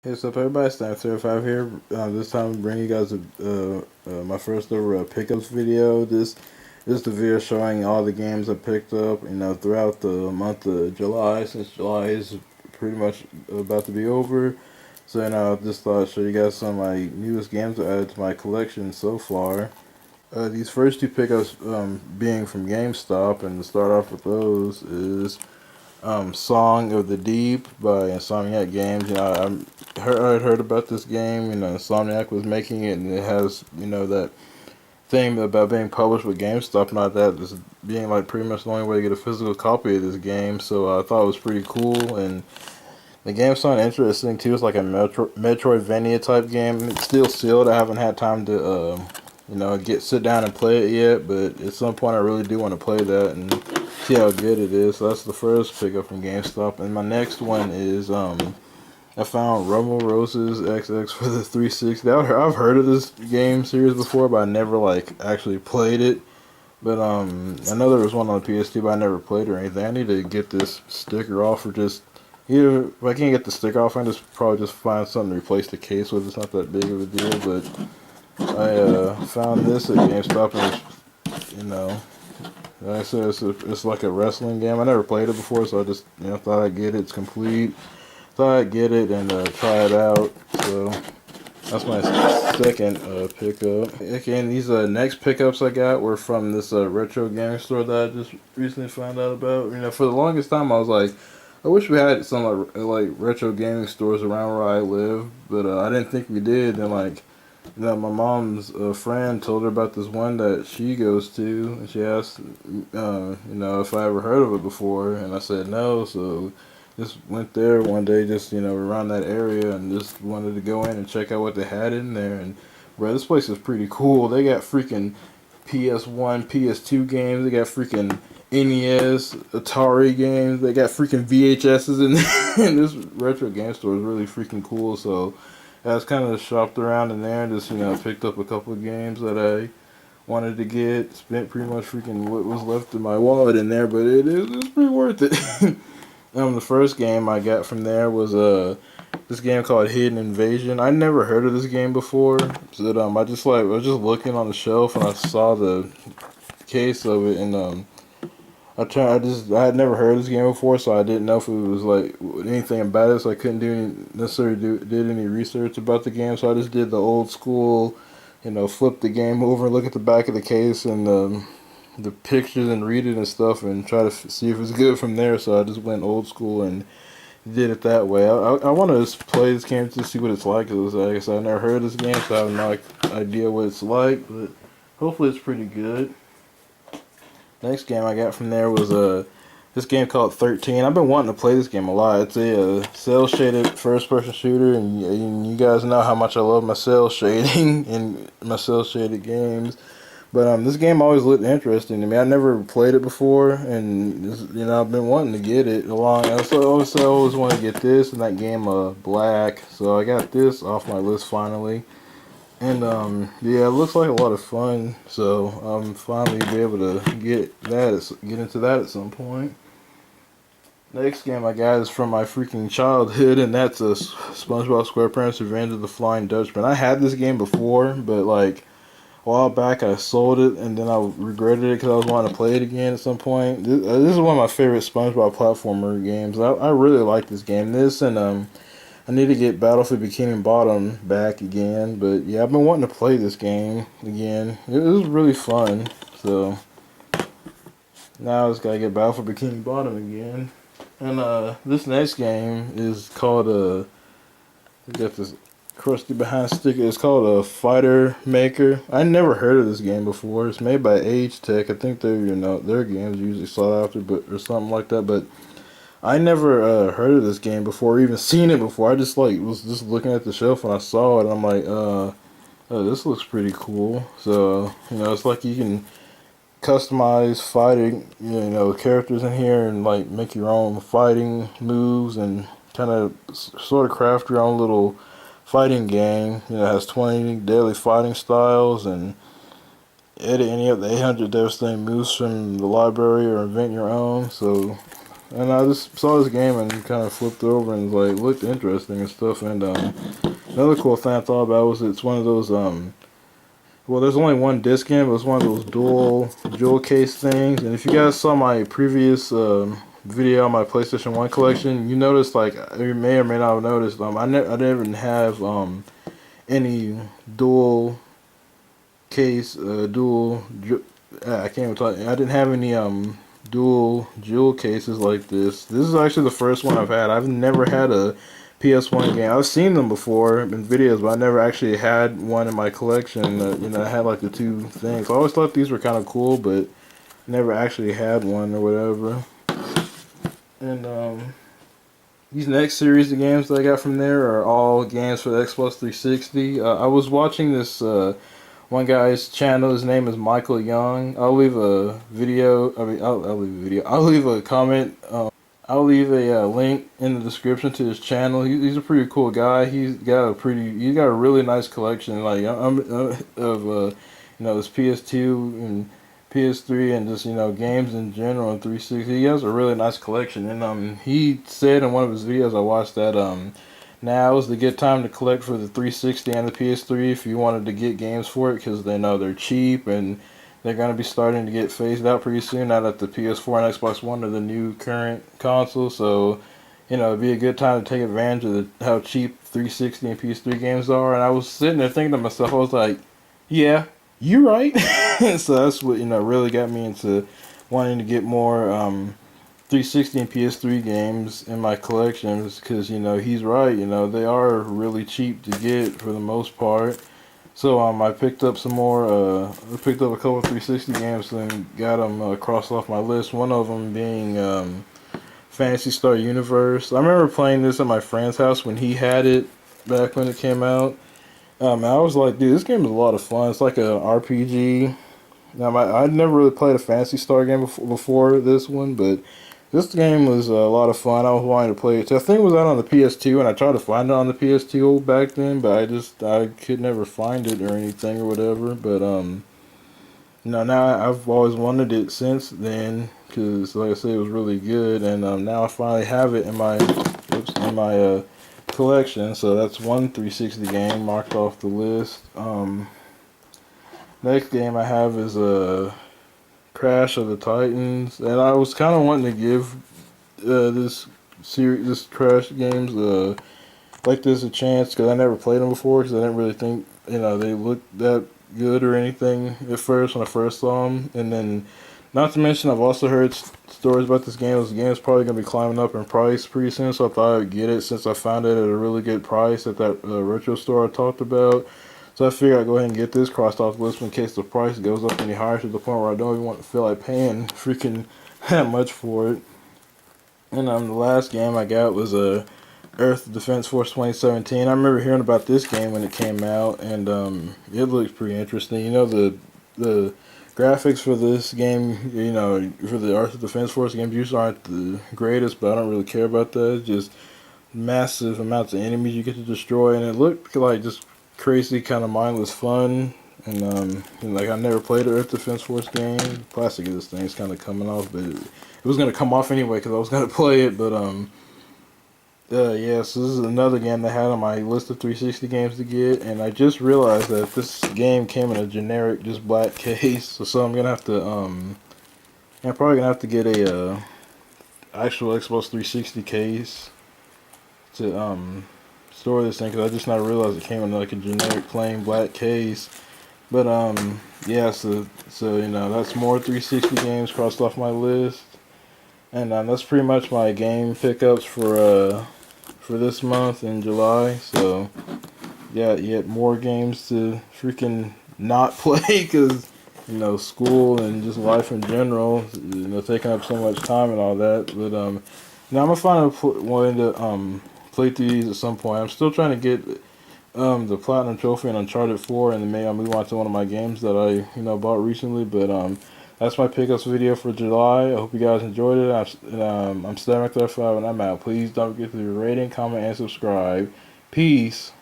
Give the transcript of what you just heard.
Hey, what's up, everybody? Stamp05 here. This time, I'm bringing you guys my first ever pickups video. This is the video showing all the games I picked up, throughout the month of July, since July is pretty much about to be over. So, I just thought I'd show you guys some of my newest games I added to my collection so far. These first two pickups being from GameStop, and to start off with those is Song of the Deep by Insomniac Games. I'd heard about this game. Insomniac was making it, and it has, that thing about being published with GameStop and all that. This being like pretty much the only way to get a physical copy of this game. So I thought it was pretty cool, and the game sounded interesting too. It's like a Metroidvania type game. It's still sealed. I haven't had time to, sit down and play it yet. But at some point, I really do want to play that and see how good it is. So that's the first pickup from GameStop. And my next one is I found Rumble Roses XX for the 360. I've heard of this game series before, but I never like actually played it. But I know there was one on the PS2, but I never played it or anything. I need to get this sticker off, or just either if I can't get the sticker off, I can just probably just find something to replace the case with. It's not that big of a deal. But I found this at GameStop, and like I said, it's like a wrestling game. I never played it before, so I just thought I'd get it. It's complete. Thought I'd get it and try it out. So that's my second pickup. Okay, and these next pickups I got were from this retro gaming store that I just recently found out about. For the longest time I was like, I wish we had some like retro gaming stores around where I live, but I didn't think we did. And my mom's friend told her about this one that she goes to, and she asked, if I ever heard of it before, and I said no. So just went there one day, just around that area, and just wanted to go in and check out what they had in there. And bro, this place is pretty cool. They got freaking PS1, PS2 games. They got freaking NES, Atari games. They got freaking VHSs in there. And this retro game store is really freaking cool. So I was kind of shopped around in there and just picked up a couple of games that I wanted to get. Spent pretty much freaking what was left in my wallet in there, but it's pretty worth it. The first game I got from there was this game called Hidden Invasion. I never heard of this game before. So I was just looking on the shelf and I saw the case of it, and I had never heard of this game before, so I didn't know if it was like anything about it. So I couldn't did any research about the game. So I just did the old school, flip the game over, look at the back of the case and the pictures and read it and stuff, and try to see if it's good from there. So I just went old school and did it that way. I want to play this game to see what it's like. Cause like I said, I never heard of this game, so I have no idea what it's like. But hopefully it's pretty good. Next game I got from there was this game called 13. I've been wanting to play this game a lot. It's a cell shaded first person shooter, and you guys know how much I love my cell shading and my cell shaded games. But this game always looked interesting to me. I never played it before, and I've been wanting to get it along. I always want to get this and that game Black. So I got this off my list finally. And yeah, it looks like a lot of fun. So I'm finally be able to get into that at some point. Next game I got is from my freaking childhood, and that's a SpongeBob SquarePants Revenge of the Flying Dutchman. I had this game before, but like a while back I sold it, and then I regretted it because I was wanting to play it again at some point. This is one of my favorite SpongeBob platformer games. I really like this game. This and I need to get Battlefield Bikini Bottom back again, but yeah, I've been wanting to play this game again. It was really fun, so now I just gotta get Battlefield Bikini Bottom again. And this next game is called I got this crusty behind sticker. It's called a Fighter Maker. I never heard of this game before. It's made by Age Tech. I think their games usually sought after, or something like that. But I never heard of this game before, or even seen it before. I just was just looking at the shelf and I saw it, and I'm like, oh, this looks pretty cool. So it's like you can customize fighting, characters in here, and like make your own fighting moves and kind of sort of craft your own little fighting game. It has 20 daily fighting styles, and edit any of the 800 devastating moves from the library or invent your own. So and I just saw this game and kind of flipped over and like looked interesting and stuff. And another cool thing I thought about was it's one of those well, there's only one disc in it, but it's one of those dual jewel case things. And if you guys saw my previous video on my PlayStation 1 collection, you noticed, like, you may or may not have noticed, I didn't have any dual case, I can't even talk. I didn't have any dual jewel cases like this. This is actually the first one I've had. I've never had a PS1 game. I've seen them before in videos, but I never actually had one in my collection. You know, I had like the two things. I always thought these were kind of cool, but never actually had one or whatever. And these next series of games that I got from there are all games for the Xbox 360. I was watching this one guy's channel. His name is Michael Young. I'll leave a video. I'll leave a video. I'll leave a comment. I'll leave a link in the description to his channel. He's a pretty cool guy. He's got a really nice collection, like of you know, this PS2 and PS3 and just, you know, games in general and 360. He has a really nice collection, and he said in one of his videos I watched that now is the good time to collect for the 360 and the PS3 if you wanted to get games for it, because they know they're cheap and they're going to be starting to get phased out pretty soon now that the PS4 and Xbox One are the new current console. So, you know, it'd be a good time to take advantage of how cheap 360 and PS3 games are. And I was sitting there thinking to myself, I was like, yeah, you're right. So that's what, you know, really got me into wanting to get more 360 and PS3 games in my collections, because, you know, he's right. You know, they are really cheap to get for the most part. So I picked up some more. I picked up a couple of 360 games and got them crossed off my list. One of them being Phantasy Star Universe. I remember playing this at my friend's house when he had it back when it came out. I was like, dude, this game is a lot of fun. It's like a RPG. Now, I'd never really played a Phantasy Star game before this one, but this game was a lot of fun. I was wanting to play it too. I think it was out on the PS2, and I tried to find it on the PS2 back then, but I could never find it or anything or whatever. But you know, now I've always wanted it since then, because like I said, it was really good, and now I finally have it in my collection. So that's one 360 game marked off the list. Next game I have is Crash of the Titans, and I was kind of wanting to give this Crash games like this a chance, because I never played them before, because I didn't really think, you know, they looked that good or anything at first when I first saw them. And then, not to mention, I've also heard stories about this game. This game is probably going to be climbing up in price pretty soon, so I thought I'd get it since I found it at a really good price at that retro store I talked about. So I figured I'd go ahead and get this crossed off the list in case the price goes up any higher, to the point where I don't even want to feel like paying freaking that much for it. And the last game I got was Earth Defense Force 2017. I remember hearing about this game when it came out, and it looked pretty interesting. You know, the graphics for this game, you know, for the Earth Defense Force games usually aren't the greatest, but I don't really care about that. It's just massive amounts of enemies you get to destroy, and it looked like just crazy, kind of mindless fun. And like, I never played an Earth Defense Force game. The plastic of this thing is kind of coming off, but it was gonna come off anyway because I was gonna play it. But yeah, so this is another game I had on my list of 360 games to get, and I just realized that this game came in a generic, just black case. So I'm gonna have to I'm probably gonna have to get a actual Xbox 360 case to store this thing, because I just now realized it came in like a generic plain black case. But yeah, so you know, that's more 360 games crossed off my list, and that's pretty much my game pickups for this month in July. So yeah, yet more games to freaking not play, because, you know, school and just life in general, you know, taking up so much time and all that. But now I'm gonna find a way to play through these at some point. I'm still trying to get the Platinum Trophy in Uncharted 4, and then maybe I'll move on to one of my games that I, you know, bought recently. But that's my pickups video for July. I hope you guys enjoyed it. I'm StackMac35, and I'm out. Please don't forget to leave a rating, comment, and subscribe. Peace.